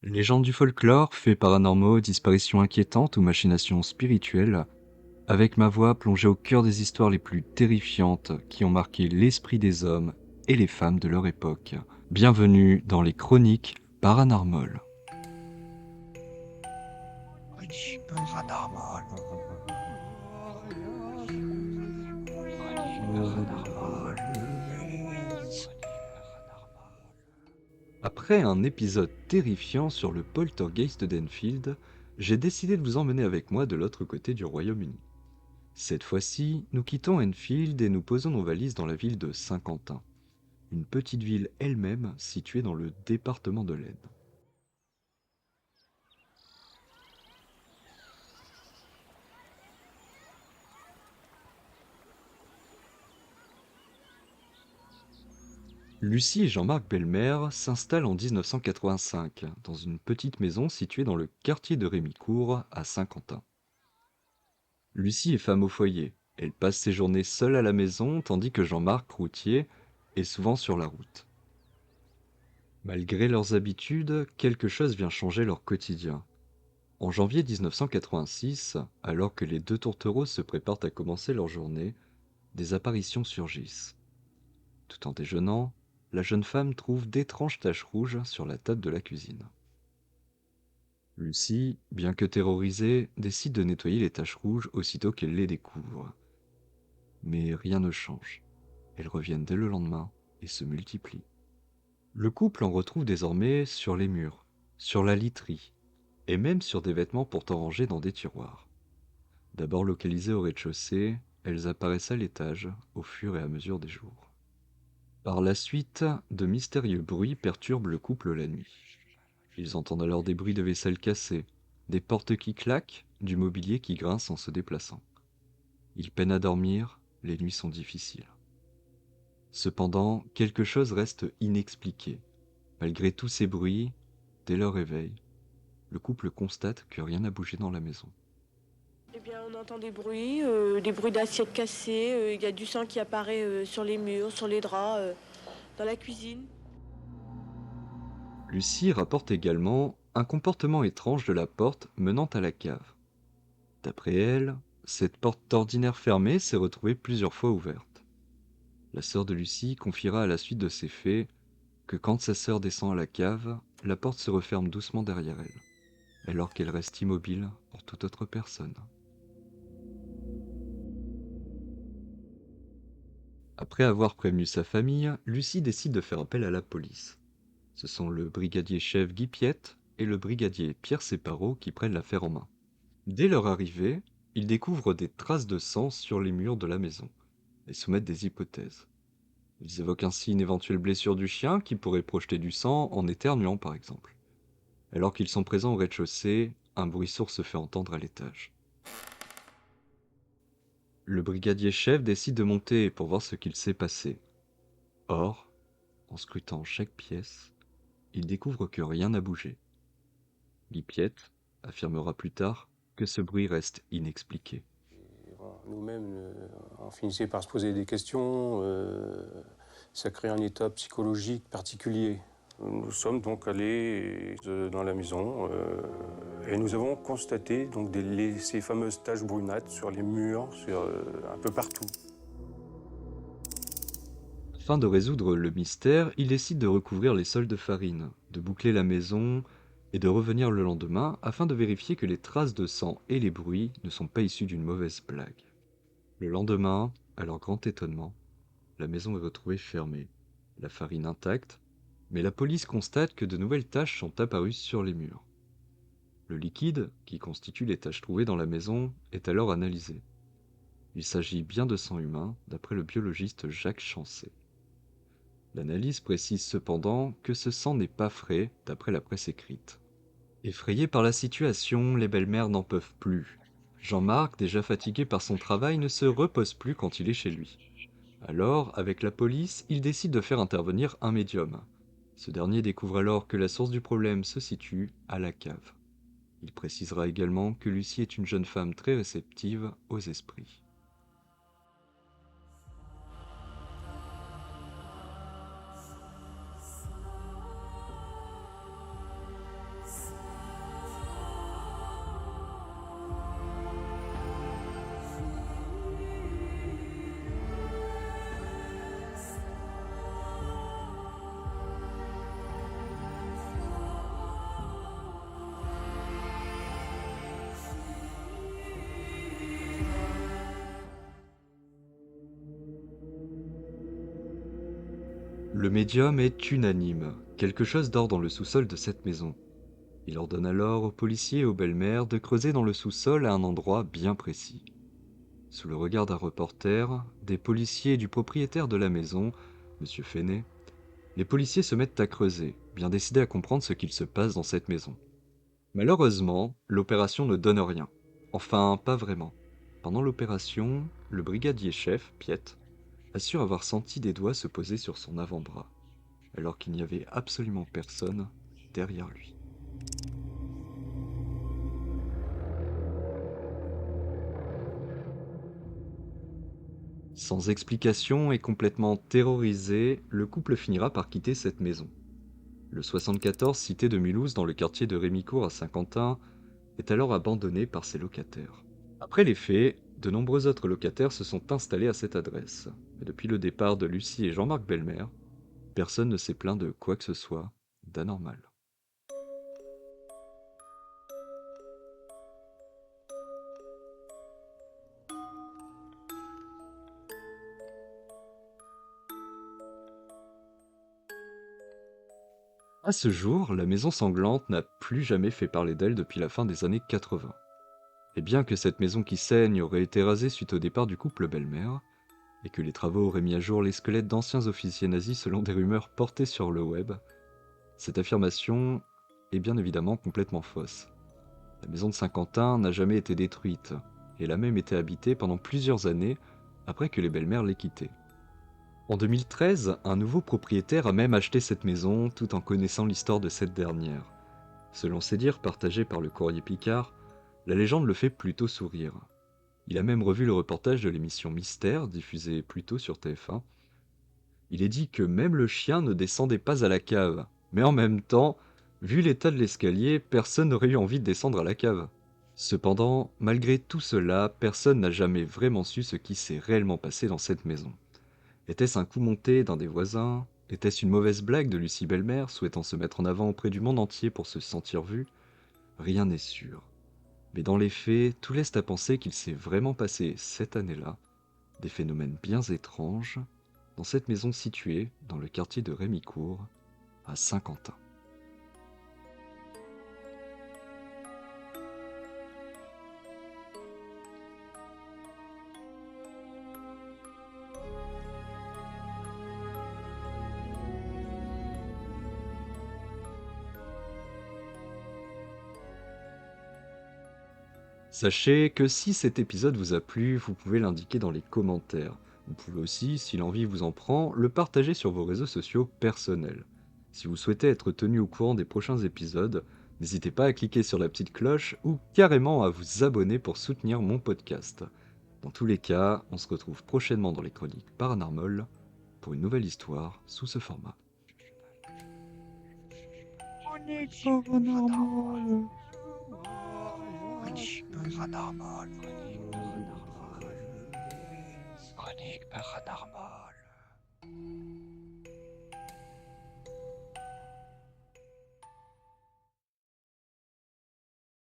Légendes du folklore, faits paranormaux, disparitions inquiétantes ou machinations spirituelles, avec ma voix plongée au cœur des histoires les plus terrifiantes qui ont marqué l'esprit des hommes et les femmes de leur époque. Bienvenue dans les chroniques paranormales. Chroniques paranormales. Après un épisode terrifiant sur le poltergeist d'Enfield, j'ai décidé de vous emmener avec moi de l'autre côté du Royaume-Uni. Cette fois-ci, nous quittons Enfield et nous posons nos valises dans la ville de Saint-Quentin, une petite ville elle-même située dans le département de l'Aisne. Lucie et Jean-Marc Belmer s'installent en 1985 dans une petite maison située dans le quartier de Rémicourt à Saint-Quentin. Lucie est femme au foyer. Elle passe ses journées seule à la maison tandis que Jean-Marc, routier, est souvent sur la route. Malgré leurs habitudes, quelque chose vient changer leur quotidien. En janvier 1986, alors que les deux tourtereaux se préparent à commencer leur journée, des apparitions surgissent. Tout en déjeunant, la jeune femme trouve d'étranges taches rouges sur la table de la cuisine. Lucie, bien que terrorisée, décide de nettoyer les taches rouges aussitôt qu'elle les découvre. Mais rien ne change. Elles reviennent dès le lendemain et se multiplient. Le couple en retrouve désormais sur les murs, sur la literie, et même sur des vêtements pourtant rangés dans des tiroirs. D'abord localisées au rez-de-chaussée, elles apparaissent à l'étage au fur et à mesure des jours. Par la suite, de mystérieux bruits perturbent le couple la nuit. Ils entendent alors des bruits de vaisselle cassée, des portes qui claquent, du mobilier qui grince en se déplaçant. Ils peinent à dormir, les nuits sont difficiles. Cependant, quelque chose reste inexpliqué. Malgré tous ces bruits, dès leur réveil, le couple constate que rien n'a bougé dans la maison. Eh bien, on entend des bruits d'assiettes cassées, il y a du sang qui apparaît sur les murs, sur les draps, dans la cuisine. Lucie rapporte également un comportement étrange de la porte menant à la cave. D'après elle, cette porte ordinaire fermée s'est retrouvée plusieurs fois ouverte. La sœur de Lucie confiera à la suite de ces faits que quand sa sœur descend à la cave, la porte se referme doucement derrière elle, alors qu'elle reste immobile pour toute autre personne. Après avoir prévenu sa famille, Lucie décide de faire appel à la police. Ce sont le brigadier-chef Guy Piette et le brigadier Pierre Séparot qui prennent l'affaire en main. Dès leur arrivée, ils découvrent des traces de sang sur les murs de la maison et soumettent des hypothèses. Ils évoquent ainsi une éventuelle blessure du chien qui pourrait projeter du sang en éternuant par exemple. Alors qu'ils sont présents au rez-de-chaussée, un bruit sourd se fait entendre à l'étage. Le brigadier-chef décide de monter pour voir ce qu'il s'est passé. Or, en scrutant chaque pièce, il découvre que rien n'a bougé. Guy Piette affirmera plus tard que ce bruit reste inexpliqué. Nous-mêmes, on finissait par se poser des questions. Ça crée un état psychologique particulier. Nous sommes donc allés dans la maison et nous avons constaté donc ces fameuses taches brunâtres sur les murs, un peu partout. Afin de résoudre le mystère, il décide de recouvrir les sols de farine, de boucler la maison et de revenir le lendemain afin de vérifier que les traces de sang et les bruits ne sont pas issus d'une mauvaise blague. Le lendemain, à leur grand étonnement, la maison est retrouvée fermée, la farine intacte, mais la police constate que de nouvelles taches sont apparues sur les murs. Le liquide, qui constitue les taches trouvées dans la maison, est alors analysé. Il s'agit bien de sang humain, d'après le biologiste Jacques Chancet. L'analyse précise cependant que ce sang n'est pas frais, d'après la presse écrite. Effrayés par la situation, les belles-mères n'en peuvent plus. Jean-Marc, déjà fatigué par son travail, ne se repose plus quand il est chez lui. Alors, avec la police, il décide de faire intervenir un médium. Ce dernier découvre alors que la source du problème se situe à la cave. Il précisera également que Lucie est une jeune femme très réceptive aux esprits. Le médium est unanime. Quelque chose dort dans le sous-sol de cette maison. Il ordonne alors aux policiers et aux belles-mères de creuser dans le sous-sol à un endroit bien précis. Sous le regard d'un reporter, des policiers et du propriétaire de la maison, Monsieur Fenet, les policiers se mettent à creuser, bien décidés à comprendre ce qu'il se passe dans cette maison. Malheureusement, l'opération ne donne rien. Enfin, pas vraiment. Pendant l'opération, le brigadier chef, Piet, assure avoir senti des doigts se poser sur son avant-bras, alors qu'il n'y avait absolument personne derrière lui. Sans explication et complètement terrorisé, le couple finira par quitter cette maison. Le 74 cité de Mulhouse dans le quartier de Rémicourt à Saint-Quentin est alors abandonné par ses locataires. Après les faits, de nombreux autres locataires se sont installés à cette adresse. Mais depuis le départ de Lucie et Jean-Marc Belmer, personne ne s'est plaint de quoi que ce soit d'anormal. À ce jour, la maison sanglante n'a plus jamais fait parler d'elle depuis la fin des années 80. Et bien que cette maison qui saigne aurait été rasée suite au départ du couple Belmer, et que les travaux auraient mis à jour les squelettes d'anciens officiers nazis selon des rumeurs portées sur le web, cette affirmation est bien évidemment complètement fausse. La maison de Saint-Quentin n'a jamais été détruite, et elle a même été habitée pendant plusieurs années après que les belles-mères l'aient quittée. En 2013, un nouveau propriétaire a même acheté cette maison tout en connaissant l'histoire de cette dernière. Selon ses dires partagés par le Courrier Picard, la légende le fait plutôt sourire. Il a même revu le reportage de l'émission Mystère, diffusée plus tôt sur TF1. Il est dit que même le chien ne descendait pas à la cave. Mais en même temps, vu l'état de l'escalier, personne n'aurait eu envie de descendre à la cave. Cependant, malgré tout cela, personne n'a jamais vraiment su ce qui s'est réellement passé dans cette maison. Était-ce un coup monté d'un des voisins? Était-ce une mauvaise blague de Lucie Belmer, souhaitant se mettre en avant auprès du monde entier pour se sentir vue? Rien n'est sûr. Mais dans les faits, tout laisse à penser qu'il s'est vraiment passé cette année-là des phénomènes bien étranges dans cette maison située dans le quartier de Rémicourt, à Saint-Quentin. Sachez que si cet épisode vous a plu, vous pouvez l'indiquer dans les commentaires. Vous pouvez aussi, si l'envie vous en prend, le partager sur vos réseaux sociaux personnels. Si vous souhaitez être tenu au courant des prochains épisodes, n'hésitez pas à cliquer sur la petite cloche ou carrément à vous abonner pour soutenir mon podcast. Dans tous les cas, on se retrouve prochainement dans les chroniques Paranormal pour une nouvelle histoire sous ce format. Chronique paranormale. Chronique paranormale. Chronique paranormale.